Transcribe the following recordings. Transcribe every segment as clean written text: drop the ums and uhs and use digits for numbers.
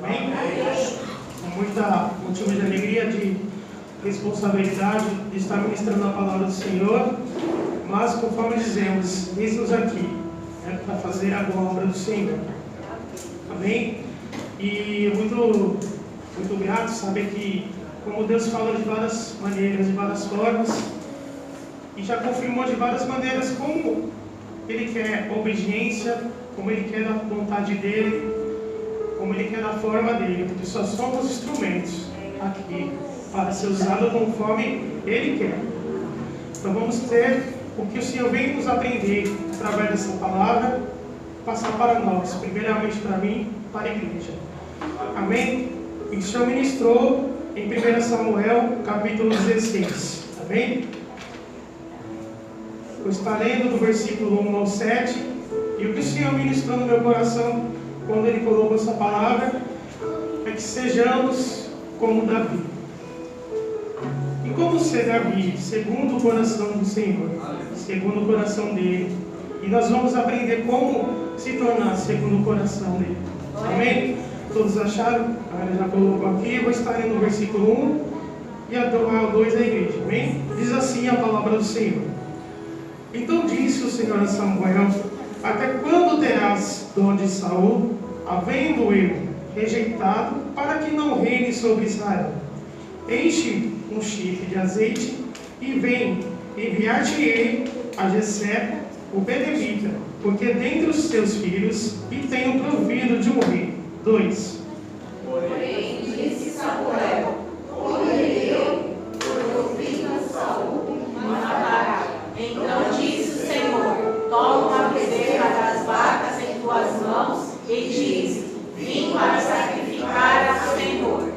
Amém? Com muita motivo de alegria, de responsabilidade de estar ministrando a palavra do Senhor, mas conforme dizemos, eis-nos aqui, para fazer a boa obra do Senhor. Amém? E muito grato saber que, como Deus fala de várias maneiras, de várias formas, e já confirmou de várias maneiras como Ele quer obediência, como Ele quer a vontade dEle, como Ele quer a forma dEle, porque só somos instrumentos aqui para ser usado conforme Ele quer. Então vamos ter o que o Senhor vem nos aprender através dessa palavra, passar para nós, primeiramente para mim, para a igreja. Amém? E o Senhor ministrou em 1 Samuel, capítulo 16. Amém? Eu estou lendo do versículo 1 ao 7, e o que o Senhor ministrou no meu coração, quando Ele colocou essa palavra, é que sejamos como Davi. E como ser Davi? Segundo o coração do Senhor, segundo o coração dEle. E nós vamos aprender como se tornar segundo o coração dEle. Amém? Todos acharam? A Ana já colocou aqui. Eu vou estar lendo o versículo 1 e até o 2 da igreja. Amém? Diz assim a palavra do Senhor. Então disse o Senhor a Samuel: até quando terás dó de Saul, havendo eu rejeitado, para que não reine sobre Israel? Enche um chifre de azeite e vem, enviar-te-ei a Jessé, o Belemita, porque dentre os teus filhos e tenho provido de um rei. 2. Porém disse Samuel: olhe eu, por ouvir a Saul, matará. Então disse o Senhor: toma uma bezerra das vacas em tuas mãos e diz: vim para sacrificar ao Senhor.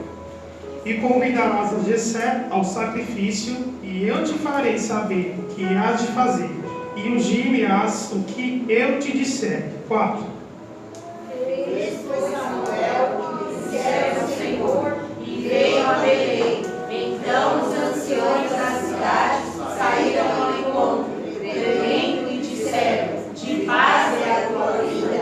E convidarás a Jessé ao sacrifício, e eu te farei saber o que hás de fazer, e ungir-me-ás o que eu te disser. 4. Fez, pois, Samuel o que dissera ao Senhor, e veio a Belém. Então os anciões da cidade saíram ao encontro, tremendo, e disseram: de paz é a tua vida.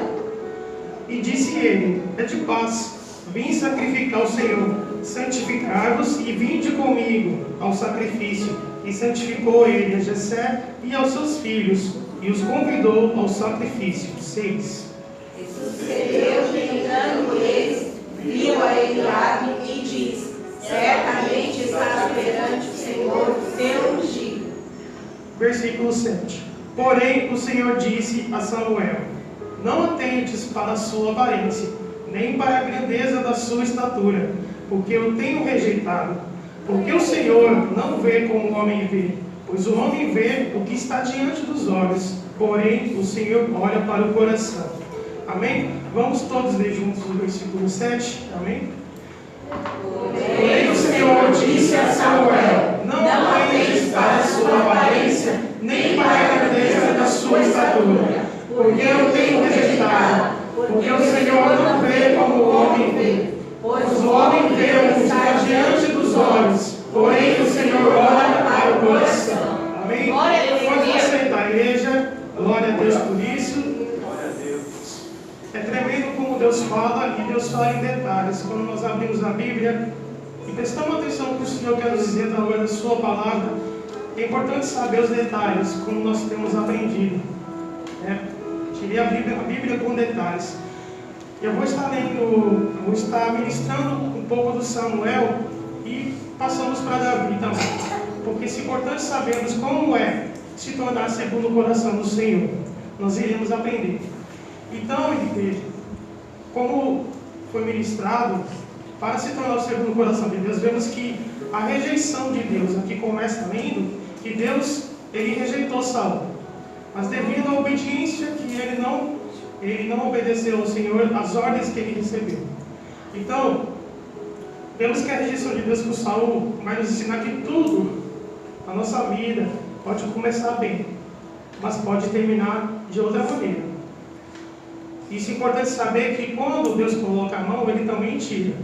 E disse ele: é de paz, vim sacrificar ao Senhor. Santificai-vos e vinde comigo ao sacrifício. E santificou ele a Jessé e aos seus filhos, e os convidou ao sacrifício. 6. E sucedeu que, entrando eles, viu a Eliabe e disse: certamente estás perante o Senhor, teu ungido. Versículo 7. Porém o Senhor disse a Samuel: não atentes para a sua aparência, nem para a grandeza da sua estatura, porque eu tenho rejeitado. Porque o Senhor não vê como o homem vê, pois o homem vê o que está diante dos olhos, porém o Senhor olha para o coração. Amém? Vamos todos ler juntos o versículo 7. Amém? Porém o Senhor disse a Samuel: não atentes para a sua aparência, nem para a grandeza da sua estatura, porque eu tenho rejeitado. Porque o Senhor não vê como o homem vê, pois o homem vê o que está diante dos olhos, porém o Senhor olha para o coração. Amém? Pode aceitar a igreja. Glória a Deus por isso. É tremendo como Deus fala, e Deus fala em detalhes. Quando nós abrimos a Bíblia e prestamos atenção no que o Senhor quer nos dizer através da sua palavra, é importante saber os detalhes, como nós temos aprendido. Tirei a Bíblia com detalhes. Eu vou estar ministrando um pouco do Samuel e passamos para Davi também. Porque é importante sabermos como é se tornar segundo o coração do Senhor. Nós iremos aprender. Então, igreja, como foi ministrado, para se tornar o segundo coração de Deus, vemos que a rejeição de Deus, aqui começa lendo, que Deus, ele rejeitou Saul. Mas devido à obediência que ele não obedeceu ao Senhor, as ordens que ele recebeu. Então, vemos que a rejeição de Deus com Saul vai nos ensinar que tudo na nossa vida pode começar bem, mas pode terminar de outra maneira. Isso é importante saber que quando Deus coloca a mão, Ele também tira.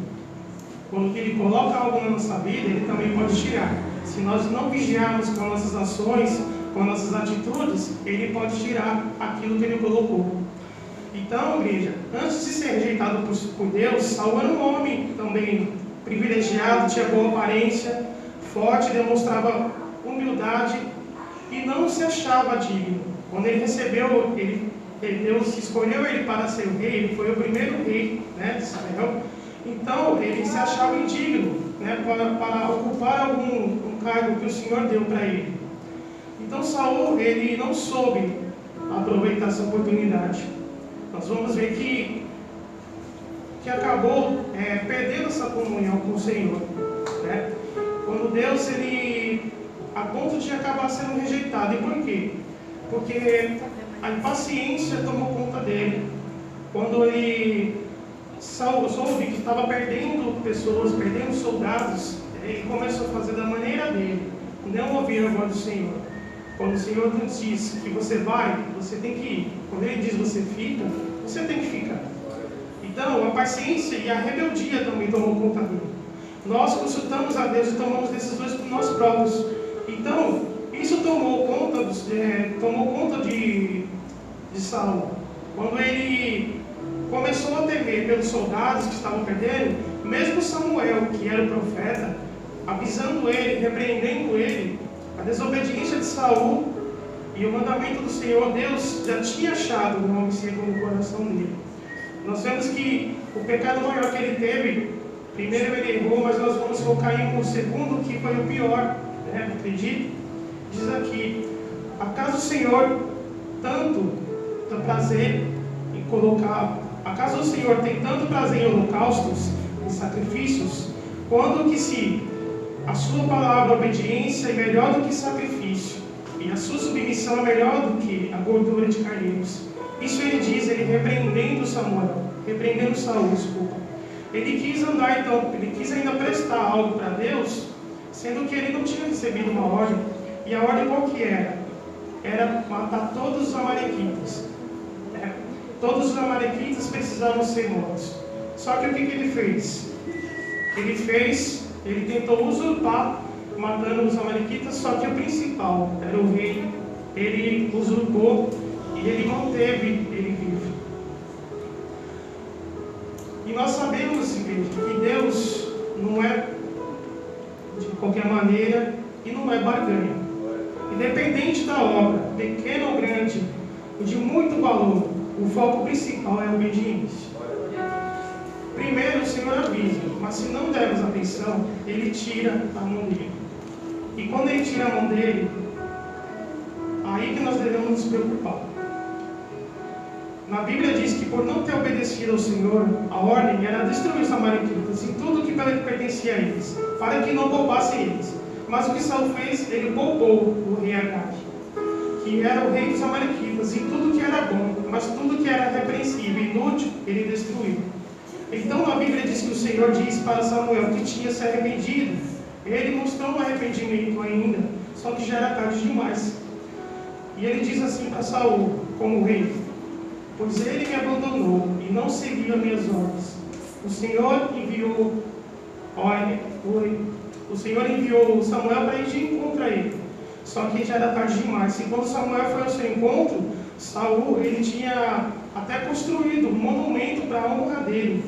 Quando Ele coloca algo na nossa vida, Ele também pode tirar. Se nós não vigiarmos com nossas ações, com nossas atitudes, Ele pode tirar aquilo que Ele colocou. Então, igreja, antes de ser rejeitado por Deus, Saul era um homem também privilegiado, tinha boa aparência, forte, demonstrava humildade e não se achava digno. Quando ele recebeu, Deus escolheu ele para ser o rei, ele foi o primeiro rei, né, de Israel. Então, ele se achava indigno, né, para ocupar um cargo que o Senhor deu para ele. Então, Saul, ele não soube aproveitar essa oportunidade. Nós vamos ver que acabou perdendo essa comunhão com o Senhor, né? Quando Deus, ele, a ponto de acabar sendo rejeitado. E por quê? Porque a impaciência tomou conta dele. Quando ele soube que estava perdendo pessoas, perdendo soldados, ele começou a fazer da maneira dele, não ouvir a voz do Senhor. Quando o Senhor nos diz que você vai, você tem que ir. Quando Ele diz você fica, você tem que ficar. Então, a paciência e a rebeldia também tomam conta dele. Nós consultamos a Deus e tomamos decisões por nós próprios. Então, isso tomou conta de Saul. Quando ele começou a temer pelos soldados que estavam perdendo, mesmo Samuel, que era o profeta, avisando ele, repreendendo ele, a desobediência de Saul e o mandamento do Senhor, Deus já tinha achado um homem segundo o coração dele. Nós vemos que o pecado maior que ele teve, primeiro ele errou, mas nós vamos focar em um segundo que foi o pior, né? Acredite? Diz aqui: acaso o Senhor tem prazer em holocaustos e sacrifícios, quando que se a sua palavra, a obediência, é melhor do que sacrifício, e a sua submissão é melhor do que a gordura de carneiros. Isso ele diz, ele repreendendo Saul, desculpa. Ele quis ainda prestar algo para Deus, sendo que ele não tinha recebido uma ordem. E a ordem qual que era? Era matar todos os amalequitas. Todos os amalequitas precisavam ser mortos. Só que o que ele fez? Ele tentou usurpar, matando os amalequitas, só que o principal era o rei. Ele usurpou e ele manteve ele vivo. E nós sabemos, igreja, que Deus não é de qualquer maneira e não é barganha. Independente da obra, pequena ou grande, de muito valor, o foco principal é a obediência. Primeiro o Senhor avisa, mas se não dermos atenção, Ele tira a mão dele. E quando Ele tira a mão dele, aí que nós devemos nos preocupar. Na Bíblia diz que por não ter obedecido ao Senhor, a ordem era destruir os amalequitas e tudo que pertencia a eles, para que não poupassem eles. Mas o que Saul fez, ele poupou o rei Agag, que era o rei dos amalequitas, e tudo que era bom, mas tudo que era repreensível e inútil, ele destruiu. Então a Bíblia diz que o Senhor disse para Samuel que tinha se arrependido. Ele mostrou um arrependimento ainda, só que já era tarde demais. E ele diz assim para Saul, como rei: pois ele me abandonou e não seguiu as minhas ordens. O Senhor enviou Samuel para ir de encontro a ele. Só que já era tarde demais. E quando Samuel foi ao seu encontro, Saul, ele tinha até construído um monumento para a honra dele.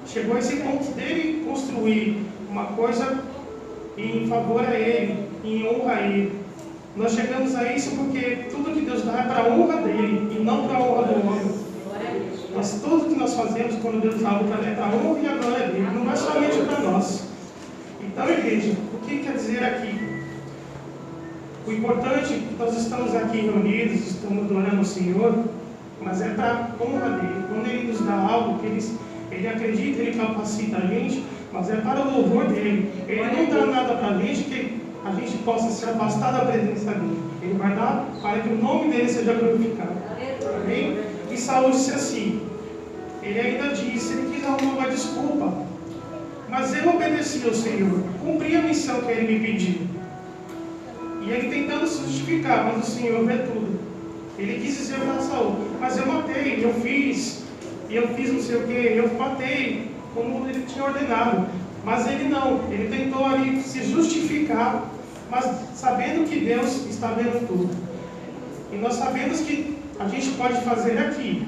Chegou a esse ponto dele construir uma coisa em favor a ele, em honra a ele. Nós chegamos a isso porque tudo que Deus dá é para a honra dele e não para a honra do homem. Mas tudo que nós fazemos quando Deus dá é para a honra e a glória dele, não é somente para nós. Então, igreja, o que quer dizer aqui? O importante é que nós estamos aqui reunidos, estamos adorando o Senhor, mas é para a honra dele. Quando Ele nos dá algo, que Ele acredita, Ele capacita a gente, mas é para o louvor dele. Ele não dá nada para a gente que a gente possa se afastar da presença dele. Ele vai dar para que o nome dele seja glorificado. Amém? E Saul disse assim, ele ainda disse, ele quis arrumar uma desculpa, mas eu obedeci ao Senhor, cumpri a missão que ele me pediu. E ele tentando se justificar, mas o Senhor vê tudo. Ele quis dizer para Saul, mas eu matei, eu fiz não sei o que, eu matei, como ele tinha ordenado. Mas ele não, ele tentou ali se justificar, mas sabendo que Deus está vendo tudo. E nós sabemos que a gente pode fazer aqui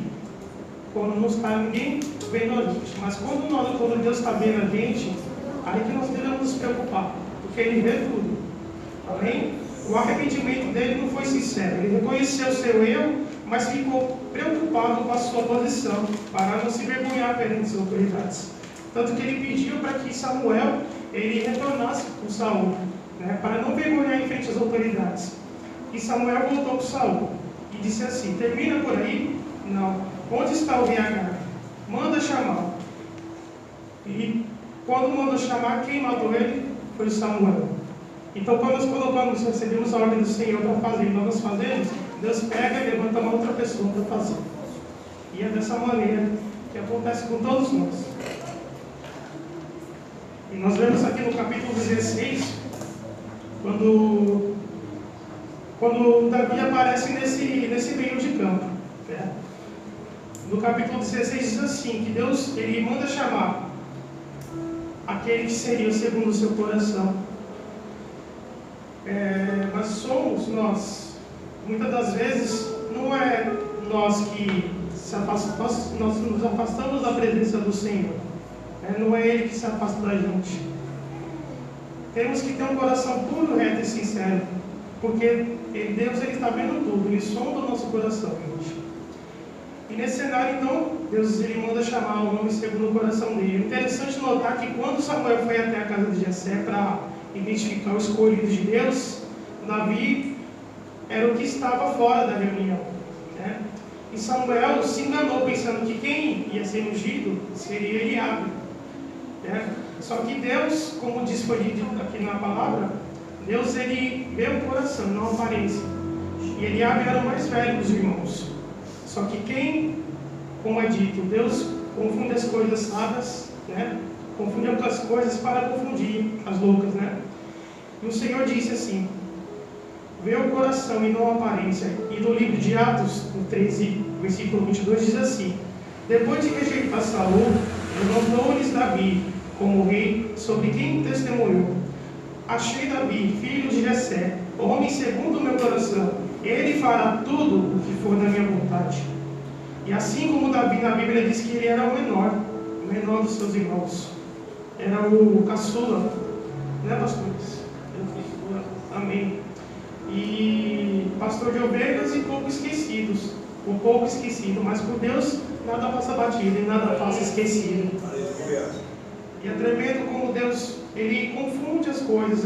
quando não está ninguém vendo a gente. Mas quando Deus está vendo a gente, aí que nós devemos nos preocupar, porque Ele vê tudo. Amém? O arrependimento dele não foi sincero. Ele reconheceu o seu erro, mas ficou preocupado com a sua posição, para não se vergonhar perante as autoridades. Tanto que ele pediu para que Samuel ele retornasse com Saul, né, para não vergonhar em frente às autoridades. E Samuel voltou para Saul e disse assim: termina por aí? Não. Onde está o rei Agag? Manda chamá-lo. E quando mandou chamar, quem matou ele? Foi Samuel. Então, quando nós recebemos a ordem do Senhor para fazer, nós fazemos, Deus pega e levanta uma outra pessoa para fazer. E é dessa maneira que acontece com todos nós. E nós vemos aqui no capítulo 16, quando Davi aparece nesse meio de campo. Né? No capítulo 16 diz assim, que Deus ele manda chamar aquele que seria segundo o seu coração. Mas somos nós, muitas das vezes, não é nós que nós nos afastamos da presença do Senhor, não é Ele que se afasta da gente. Temos que ter um coração puro, reto e sincero, porque Deus ele está vendo tudo, Ele sonda o nosso coração, gente. E nesse cenário, então, Deus ele manda chamar o homem segundo o coração dele. É interessante notar que quando Samuel foi até a casa de Jessé para identificar o escolhido de Deus, Davi era o que estava fora da reunião, né? E Samuel se enganou pensando que quem ia ser ungido seria Eliabe, né? Só que Deus, como diz foi dito aqui na palavra, Deus ele vê o coração, não a aparência. E Eliabe era o mais velho dos irmãos. Só que quem, como é dito, Deus confunde as coisas sábias, né? Confunde outras coisas para confundir as loucas, né? E o Senhor disse assim: vê o coração e não a aparência. E no livro de Atos, no 13, versículo 22, diz assim: depois de rejeitar Saul, levantou-lhes Davi como rei, sobre quem testemunhou: achei Davi, filho de Jessé, homem segundo o meu coração, ele fará tudo o que for da minha vontade. E assim como Davi na Bíblia diz que ele era o menor dos seus irmãos, era o caçula, né, pastores? Amém. E pastor de ovelhas e pouco esquecidos, o pouco esquecido, mas por Deus nada passa batido e nada passa esquecido. E é tremendo como Deus ele confunde as coisas,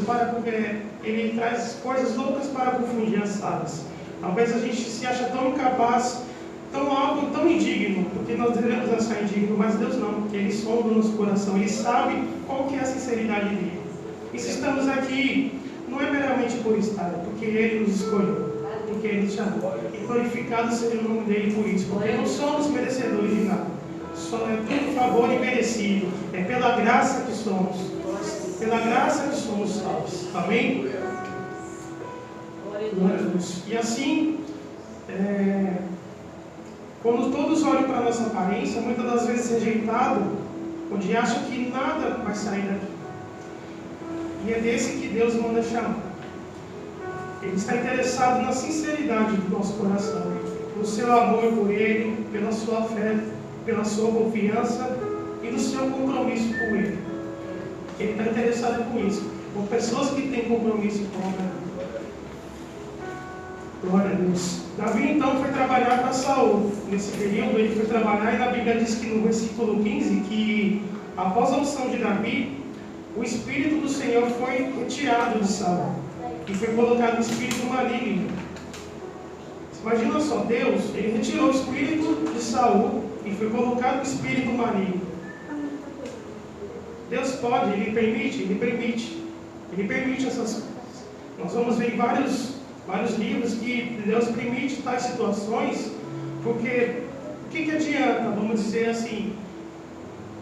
ele traz coisas loucas para confundir as sábias. Talvez a gente se ache tão incapaz, tão indigno, porque nós devemos achar indigno, mas Deus não, porque Ele sonda o nosso coração, Ele sabe qual que é a sinceridade dele. E se estamos aqui, não é meramente por estar, é porque Ele nos escolheu, porque Ele nos chamou. E glorificado seja o nome dele por isso, porque não somos merecedores de nada. Só é tudo favor imerecido, é pela graça que somos. Pela graça que somos salvos. Amém? Glória a Deus. E assim, quando todos olham para a nossa aparência, muitas das vezes rejeitado, onde acham que nada vai sair daqui. E é desse que Deus manda chamar. Ele está interessado na sinceridade do nosso coração, no seu amor por Ele, pela sua fé, pela sua confiança e no seu compromisso com Ele. Ele está interessado com isso, com pessoas que têm compromisso com Ele. Glória a Deus. Davi então foi trabalhar para Saul. Nesse período ele foi trabalhar, e na Bíblia diz que no versículo 15 que após a unção de Davi, o Espírito do Senhor foi retirado de Saul e foi colocado um espírito maligno. Imagina só, Deus ele retirou o espírito de Saul e foi colocado um espírito maligno. Deus pode, Ele permite essas coisas. Nós vamos ver em vários livros que Deus permite tais situações, porque o que adianta, vamos dizer assim,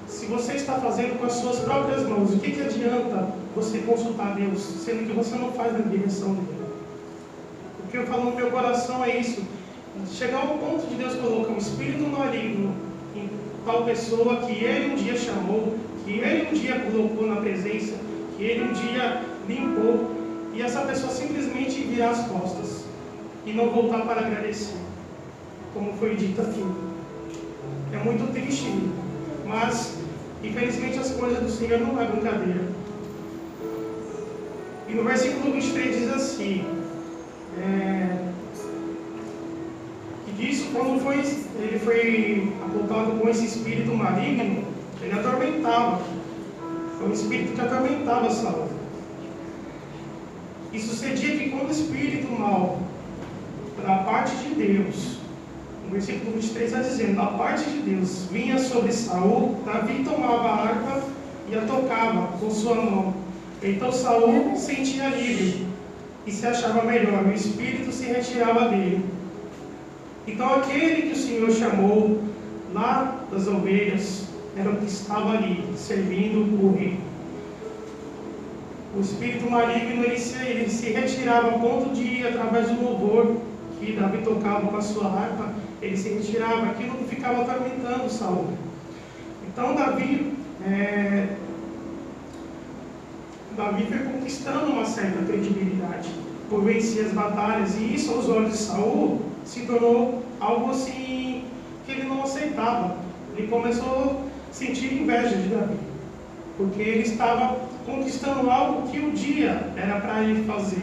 se você está fazendo com as suas próprias mãos, o que adianta você consultar Deus, sendo que você não faz na direção dele? O que eu falo no meu coração é isso, chegar ao ponto de Deus colocar um espírito maligno em tal pessoa que Ele um dia chamou, que Ele um dia colocou na presença, que Ele um dia limpou, e essa pessoa simplesmente virar as costas e não voltar para agradecer, como foi dito aqui. É muito triste, mas infelizmente as coisas do Senhor não é brincadeira. E no versículo 23 diz assim, que diz como ele foi apontado com esse espírito maligno, ele atormentava. Foi um espírito que atormentava Saul. E sucedia que quando o espírito mal, da parte de Deus, no versículo 23 está dizendo, da parte de Deus, vinha sobre Saul, Davi tomava a harpa e a tocava com sua mão. Então Saul sentia livre e se achava melhor, o espírito se retirava dele. Então aquele que o Senhor chamou lá das ovelhas era o que estava ali, servindo o rei. O espírito maligno ele se retirava a ponto de, através do louvor que Davi tocava com a sua harpa, ele se retirava, aquilo que ficava atormentando Saul. Então Davi foi conquistando uma certa credibilidade por vencer as batalhas, e isso aos olhos de Saul se tornou algo assim que ele não aceitava. Ele começou a sentir inveja de Davi, porque ele estava conquistando algo que um dia era para ele fazer.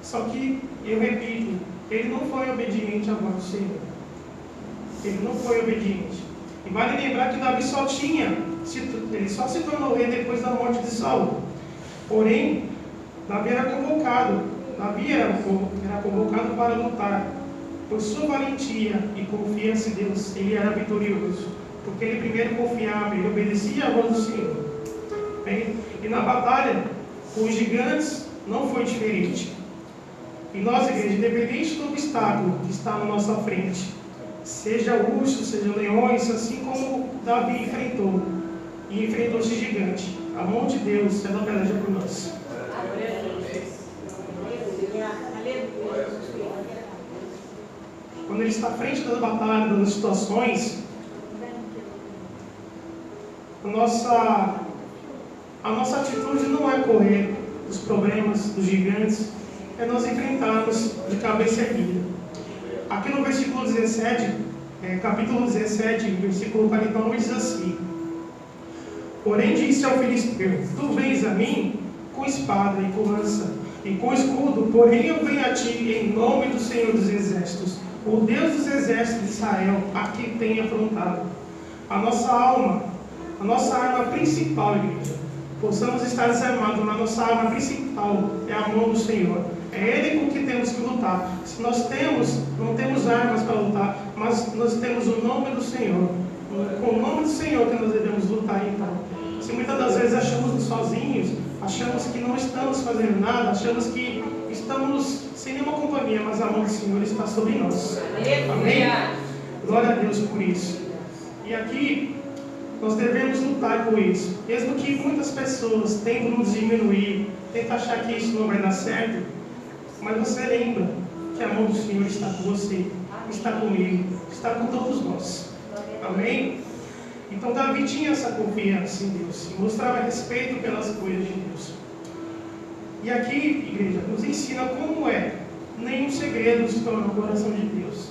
Só que, eu repito, ele não foi obediente à voz do Senhor. Ele não foi obediente. E vale lembrar que Davi ele só se tornou rei depois da morte de Saul. Porém, Davi era convocado para lutar. Por sua valentia e confiança em Deus, ele era vitorioso. Porque ele primeiro confiava, ele obedecia à voz do Senhor. Bem, e na batalha com os gigantes não foi diferente. E nós, igreja, independente do obstáculo que está na nossa frente, seja urso, seja leões, assim como Davi enfrentou, e enfrentou esse gigante, a mão de Deus ela peleja por nós. Quando ele está à frente das batalhas, das situações, a nossa atitude não é correr dos problemas, dos gigantes, é nós enfrentarmos de cabeça erguida. Aqui no versículo 17, capítulo 17, versículo 49, diz assim: porém disse ao filisteu, tu vens a mim com espada e com lança e com escudo, porém eu venho a ti em nome do Senhor dos Exércitos, o Deus dos Exércitos de Israel, a quem tem afrontado. A nossa arma principal, igreja, possamos estar desarmados, mas a nossa arma principal é a mão do Senhor. É Ele com que temos que lutar. Se nós não temos armas para lutar, mas nós temos o nome do Senhor. Com o nome do Senhor que nós devemos lutar, então. Se muitas das vezes achamos sozinhos, achamos que não estamos fazendo nada, achamos que estamos sem nenhuma companhia, mas a mão do Senhor está sobre nós. Amém? Glória a Deus por isso. E aqui nós devemos lutar por isso. Mesmo que muitas pessoas tentam nos diminuir, tentam achar que isso não vai dar certo, mas você lembra que a mão do Senhor está com você, está comigo, está com todos nós. Amém? Então Davi tinha essa confiança em Deus e mostrava respeito pelas coisas de Deus. E aqui, igreja, nos ensina como nenhum segredo se torna o coração de Deus.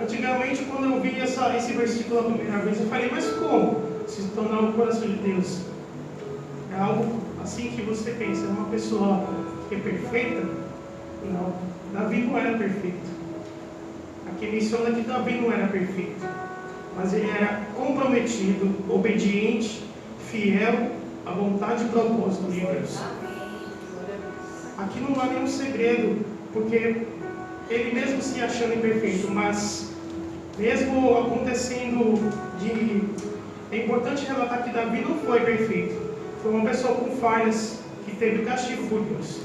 Antigamente, quando eu vi esse versículo a primeira vez, eu falei, mas como se tornar o coração de Deus? É algo assim que você pensa, é uma pessoa que é perfeita? Não, Davi não era perfeito. Aqui menciona que Davi não era perfeito, mas ele era comprometido, obediente, fiel à vontade e propósito de Deus. Aqui não há nenhum segredo, porque ele mesmo se achando imperfeito, mas mesmo acontecendo é importante relatar que Davi não foi perfeito. Foi uma pessoa com falhas que teve castigo por Deus.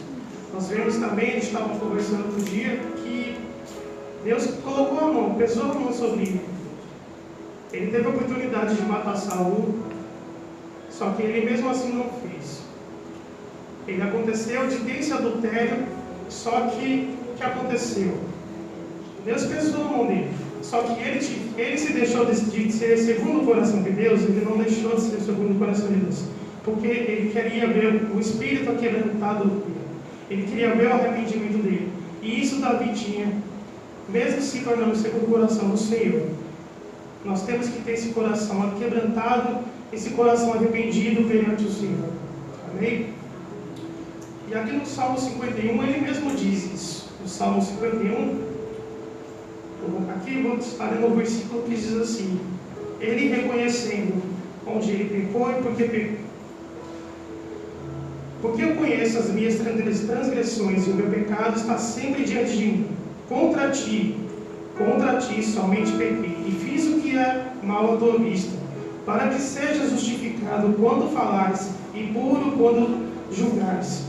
Nós vemos também, a gente estava conversando outro dia, que Deus colocou a mão, pesou a mão sobre ele. Ele teve a oportunidade de matar Saul, só que ele mesmo assim não fez. Ele aconteceu de ter esse adultério, só que o que aconteceu? Deus pesou a mão dele. Só que ele se deixou de ser segundo o coração de Deus, ele não deixou de ser segundo o coração de Deus. Porque ele queria ver o Espírito aquebrantado dele. Ele queria ver o arrependimento dele. E isso Davi tinha, mesmo se tornando segundo o coração do Senhor. Nós temos que ter esse coração aquebrantado, esse coração arrependido perante o Senhor. Amém? E aqui no Salmo 51, ele mesmo diz isso. No Salmo 51, aqui vou estar lendo o versículo que diz assim: ele reconhecendo onde ele pecou e porque eu conheço as minhas transgressões e o meu pecado está sempre diante de mim. Contra ti somente pequei e fiz o que é mal à tua vista, para que sejas justificado quando falares e puro quando julgares.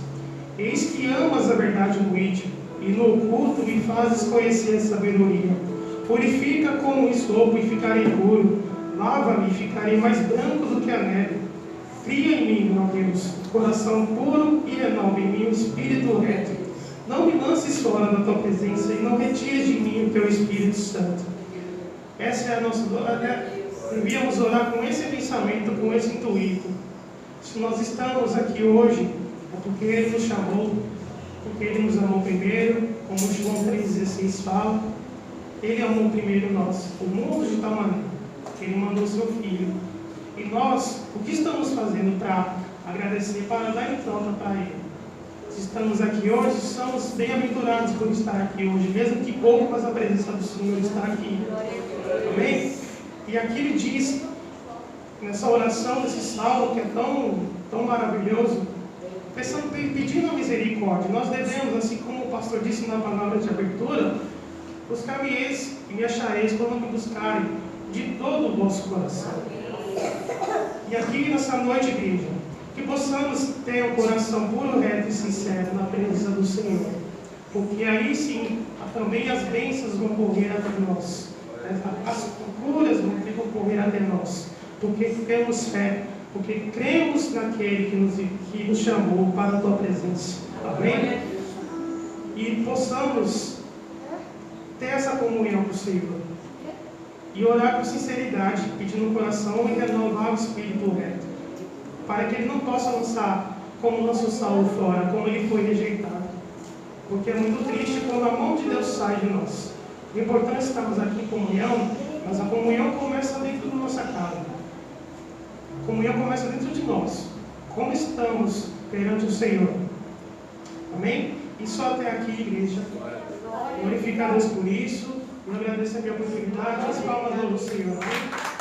Eis que amas a verdade no íntimo, e no oculto me fazes conhecer a sabedoria. Purifica como esopo e ficarei puro. Lava-me e ficarei mais branco do que a neve. Cria em mim, ó Deus, coração puro e renova em mim um espírito reto. Não me lances fora da tua presença e não retires de mim o teu Espírito Santo. Essa é a nossa oração. Devíamos orar com esse pensamento, com esse intuito. Se nós estamos aqui hoje, é porque Ele nos chamou, porque Ele nos amou primeiro, como João 3,16 fala. Ele amou primeiro nós, o mundo de tal maneira que Ele mandou o seu Filho. E nós, o que estamos fazendo para agradecer, para dar em troca para Ele? Se estamos aqui hoje, somos bem-aventurados por estar aqui hoje, mesmo que pouco, mas a presença do Senhor está aqui. Amém? E aqui ele diz, nessa oração, nesse salmo que é tão maravilhoso, pedindo a misericórdia. Nós devemos, assim como o pastor disse na palavra de abertura, buscar-me-eis e me achareis quando me buscarem de todo o vosso coração. E aqui nessa noite, igreja, que possamos ter um coração puro, reto e sincero na presença do Senhor, porque aí sim também as bênçãos vão correr até nós, as curas vão correr até nós, porque temos fé, porque cremos naquele que nos chamou para a tua presença. Amém? E possamos ter essa comunhão com o Senhor e orar com sinceridade, pedindo no coração e renovar o espírito reto, para que ele não possa lançar como lançou Saul fora, como ele foi rejeitado. Porque é muito triste quando a mão de Deus sai de nós. O importante é estarmos aqui em comunhão, mas a comunhão começa dentro da nossa casa. A comunhão começa dentro de nós. Como estamos perante o Senhor? Amém? E só até aqui, igreja. Glorificar a Deus por isso. E agradeço aqui a oportunidade. As palmas do Senhor. Amém?